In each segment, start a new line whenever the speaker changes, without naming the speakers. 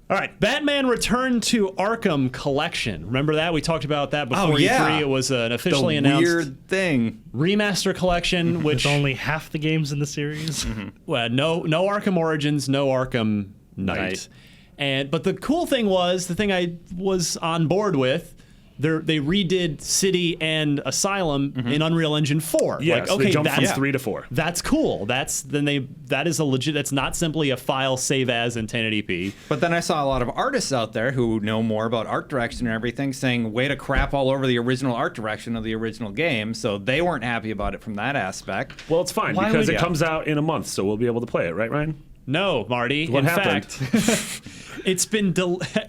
All right, Batman Return to Arkham Collection. Remember that? We talked about that before E3. It was an officially announced
weird thing.
Remaster collection, which...
With only half the games in the series.
Well, no Arkham Origins, no Arkham Knight. But the cool thing was, the thing I was on board with, they redid City and Asylum in Unreal Engine 4.
Yeah,
like,
so
okay,
they jumped from 3 to 4.
That's cool. That is a legit. That's not simply a file save as in 1080p.
But then I saw a lot of artists out there who know more about art direction and everything saying, way to crap all over the original art direction of the original game. So they weren't happy about it from that aspect.
Well, it's fine because it comes out in a month, so we'll be able to play it, right, Ryan?
No, Marty.
What happened?
Fact, it's been...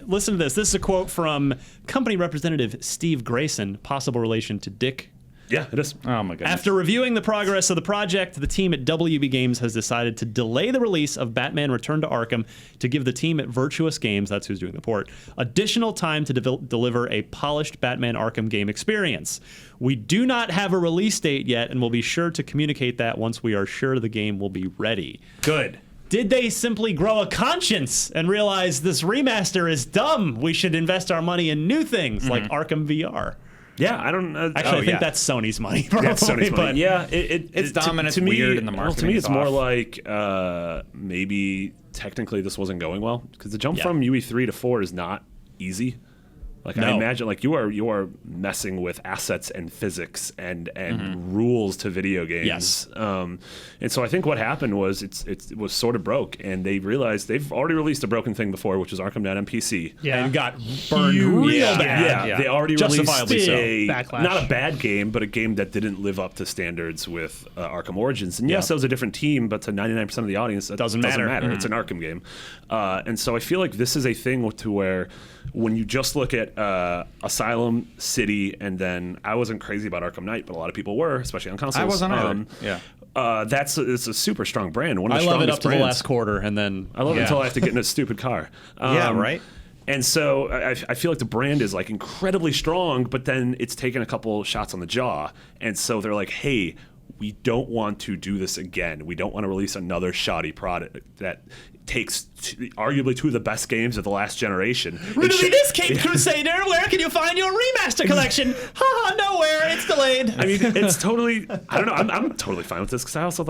Listen to this. This is a quote from company representative Steve Grayson, possible relation to Dick.
Yeah, it is.
Oh, my goodness.
After reviewing the progress of the project, the team at WB Games has decided to delay the release of Batman Return to Arkham to give the team at Virtuous Games, that's who's doing the port, additional time to deliver a polished Batman Arkham game experience. We do not have a release date yet, and we'll be sure to communicate that once we are sure the game will be ready.
Good.
Did they simply grow a conscience and realize this remaster is dumb? We should invest our money in new things like Arkham VR.
Yeah, I don't...
Actually, I think that's Sony's money. Probably,
that's Sony's money.
But
Yeah,
it's dumb and it's
to me,
weird in the marketing.
Well, to me, it's
off.
more like maybe technically this wasn't going well because the jump
Yeah.
from UE3 to 4 is not easy. Like I imagine, like you are messing with assets and physics and rules to video games.
Yes.
And so I think what happened was it was sort of broke, and they realized they've already released a broken thing before, which was Arkham Knight on PC.
Yeah.
and got burned real bad.
Yeah, they already released
Justifiably so.
Backlash.
not a bad game, but a game that didn't live up to standards with Arkham Origins. And yes, that was a different team, but to 99% of the audience, that
Doesn't matter.
It's an Arkham game. And so I feel like this is a thing to where when you just look at Asylum, City, and then I wasn't crazy about Arkham Knight, but a lot of people were, especially on consoles.
I wasn't either. Yeah.
It's a super strong brand. One of
I
the
love it
strongest
up to
brands.
the last quarter, and then
I love it until I have to get in a stupid car.
Yeah, right?
And so I feel like the brand is like incredibly strong, but then it's taken a couple shots on the jaw. And so they're like, hey, we don't want to do this again. We don't want to release another shoddy product that takes arguably two of the best games of the last generation.
Really, this Cape Crusader, where can you find your remaster collection? Haha, nowhere, it's delayed.
I mean, it's totally, I don't know, I'm totally fine with this because I also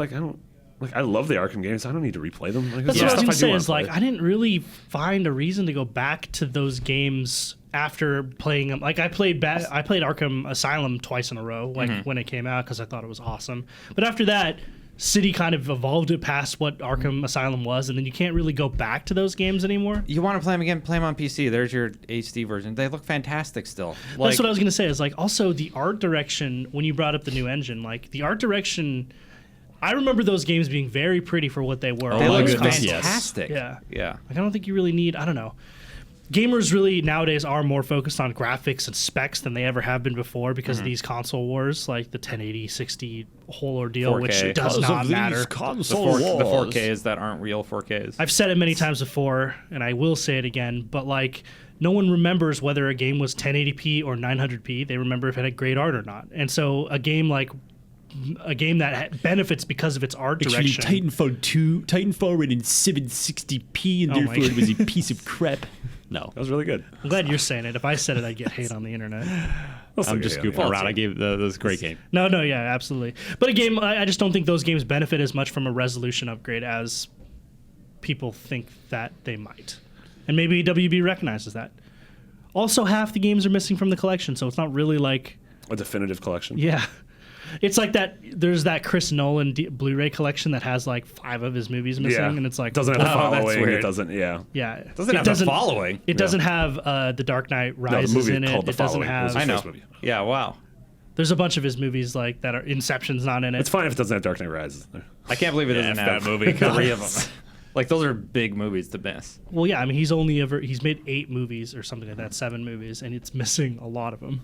I love the Arkham games. I don't need to replay them. Like,
That's what I was going to say.
wanna
Is like
play.
I didn't really find a reason to go back to those games after playing them. Like I played Arkham Asylum twice in a row, like when it came out because I thought it was awesome. But after that, City kind of evolved it past what Arkham Asylum was, and then you can't really go back to those games anymore.
You want to play them again? Play them on PC. There's your HD version. They look fantastic still.
That's what I was going to say. Is like also the art direction when you brought up the new engine. Like the art direction, I remember those games being very pretty for what they were.
They
my
look
goodness,
fantastic.
Yeah.
Yeah.
Like I don't think you really need. I don't know. Gamers really nowadays are more focused on graphics and specs than they ever have been before because of these console wars, like the 1080, 60 whole ordeal,
4K.
which does not matter.
The 4Ks that aren't real 4Ks.
I've said it many times before, and I will say it again, but like no one remembers whether a game was 1080p or 900p. They remember if it had great art or not. And so a game that benefits because of its art direction.
Titanfall ran in 760p, and therefore it was a piece of crap. No.
That was really good.
I'm glad you're saying it. If I said it, I'd get hate on the internet.
I'm just goofing around. I gave that was a great game.
No, yeah, absolutely. But a game, I just don't think those games benefit as much from a resolution upgrade as people think that they might. And maybe WB recognizes that. Also, half the games are missing from the collection, so it's not really like...
A definitive collection.
Yeah. It's like that. There's that Chris Nolan Blu-ray collection that has like 5 of his movies missing, and it's like
doesn't have a
that's
following.
weird.
It doesn't. Yeah.
Yeah,
Doesn't have a following.
It doesn't have The Dark Knight Rises
movie
in it.
called The
It doesn't
Following. It was
have.
the
I know.
first movie.
Yeah, wow.
There's a bunch of his movies like that are Inception's not in it.
It's fine if it doesn't have Dark Knight Rises.
I can't believe it doesn't have
that movie
3 of them. Like, those are big movies to miss.
Well, yeah, I mean he's made 8 movies or something like that, 7 movies, and it's missing a lot of them.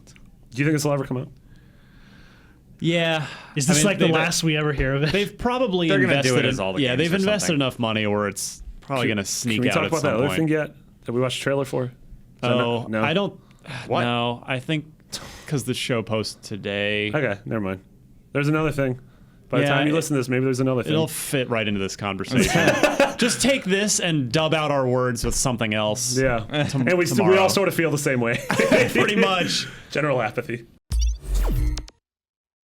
Do you think this will ever come out?
Yeah.
Is this like the last we ever hear of it?
They've probably
They're gonna
invested
do it as all the games
they've
or
invested
something.
enough money where it's probably going to sneak
Can we
out
talk
at
about
some
that other
point.
thing yet that we watched a trailer for? Is that
Oh,
no?
I don't.
What?
No, I think because the show posts today.
Okay, never mind. There's another thing. By the
Yeah,
time you listen to this, maybe there's another thing.
It'll fit right into this conversation. Just take this and dub out our words with something else.
Yeah. And we
tomorrow.
all sort of feel the same way.
Pretty much.
General apathy.